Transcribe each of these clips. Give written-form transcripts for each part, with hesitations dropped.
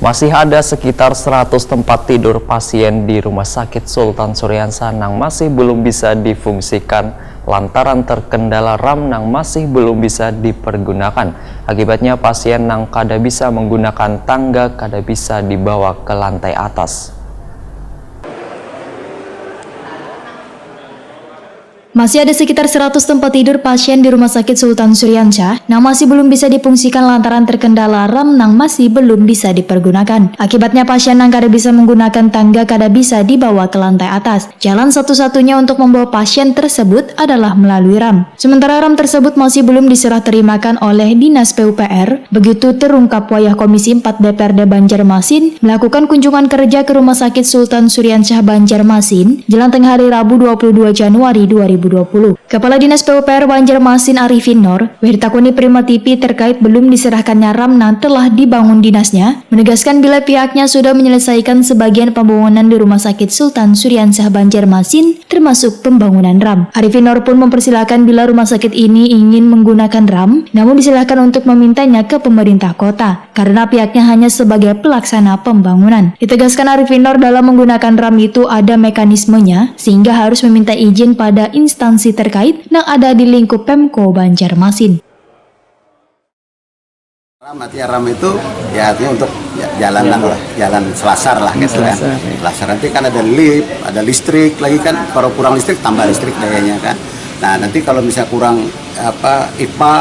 Masih ada sekitar 100 tempat tidur pasien di Rumah Sakit Sultan Syariansyah yang masih belum bisa difungsikan lantaran terkendala RAM yang masih belum bisa dipergunakan. Akibatnya pasien yang kada bisa menggunakan tangga kada bisa dibawa ke lantai atas. Masih ada sekitar 100 tempat tidur pasien di Rumah Sakit Sultan Syariansyah yang masih belum bisa difungsikan lantaran terkendala RAM yang masih belum bisa dipergunakan. Akibatnya pasien yang kada bisa menggunakan tangga kada bisa dibawa ke lantai atas. Jalan satu-satunya untuk membawa pasien tersebut adalah melalui RAM. Sementara RAM tersebut masih belum diserah terimakan oleh Dinas PUPR. Begitu terungkap wayah Komisi 4 DPRD Banjarmasin melakukan kunjungan kerja ke Rumah Sakit Sultan Syariansyah Banjarmasin jelang tengah hari Rabu 22 Januari 2020. Kepala Dinas PUPR Banjarmasin Arifin Nur bertakuni Prima TV terkait belum diserahkannya RAM yang telah dibangun dinasnya, menegaskan bila pihaknya sudah menyelesaikan sebagian pembangunan di Rumah Sakit Sultan Syariansyah Banjarmasin termasuk pembangunan RAM. Arifin Nur pun mempersilahkan bila rumah sakit ini ingin menggunakan RAM, namun disilahkan untuk memintanya ke pemerintah kota karena pihaknya hanya sebagai pelaksana pembangunan. Ditegaskan Arifin Nur dalam menggunakan RAM itu ada mekanismenya sehingga harus meminta izin pada instansi terkait yang ada di lingkup Pemko Banjarmasin. RAM itu ya artinya untuk jalan selasar lah gitu kan. Selasar nanti kan ada lift, ada listrik lagi kan. Kalau kurang listrik tambah listrik dayanya kan. Nah nanti kalau misalnya kurang IPA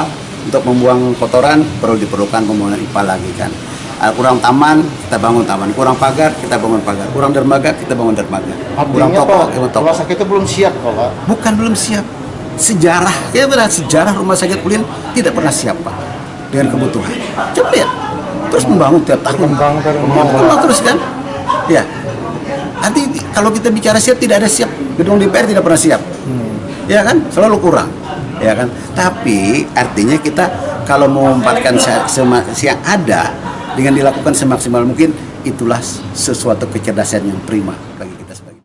untuk membuang kotoran perlu diperlukan pembangunan IPA lagi kan. Kurang taman, kita bangun taman. Kurang pagar, kita bangun pagar. Kurang dermaga, kita bangun dermaga. Kurang toko, rumah sakit itu belum siap, Pak? Bukan belum siap. Sejarah rumah sakit Ulin tidak pernah siap, Pak, dengan kebutuhan. Coba lihat, terus membangun tiap tahun. Membangun terus kan? Ya. Nanti kalau kita bicara siap, tidak ada siap. Gedung DPR tidak pernah siap. Ya kan? Selalu kurang. Ya kan? Tapi artinya kita kalau memanfaatkan yang ada dengan dilakukan semaksimal mungkin, itulah sesuatu kecerdasan yang prima bagi kita sebagai.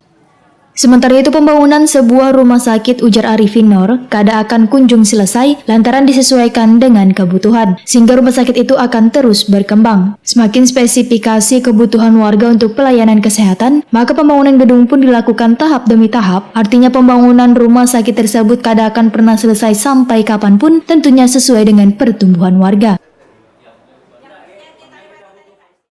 Sementara itu pembangunan sebuah rumah sakit, ujar Arifin Nur, kada akan kunjung selesai lantaran disesuaikan dengan kebutuhan, sehingga rumah sakit itu akan terus berkembang. Semakin spesifikasi kebutuhan warga untuk pelayanan kesehatan, maka pembangunan gedung pun dilakukan tahap demi tahap, artinya pembangunan rumah sakit tersebut kada akan pernah selesai sampai kapanpun, tentunya sesuai dengan pertumbuhan warga.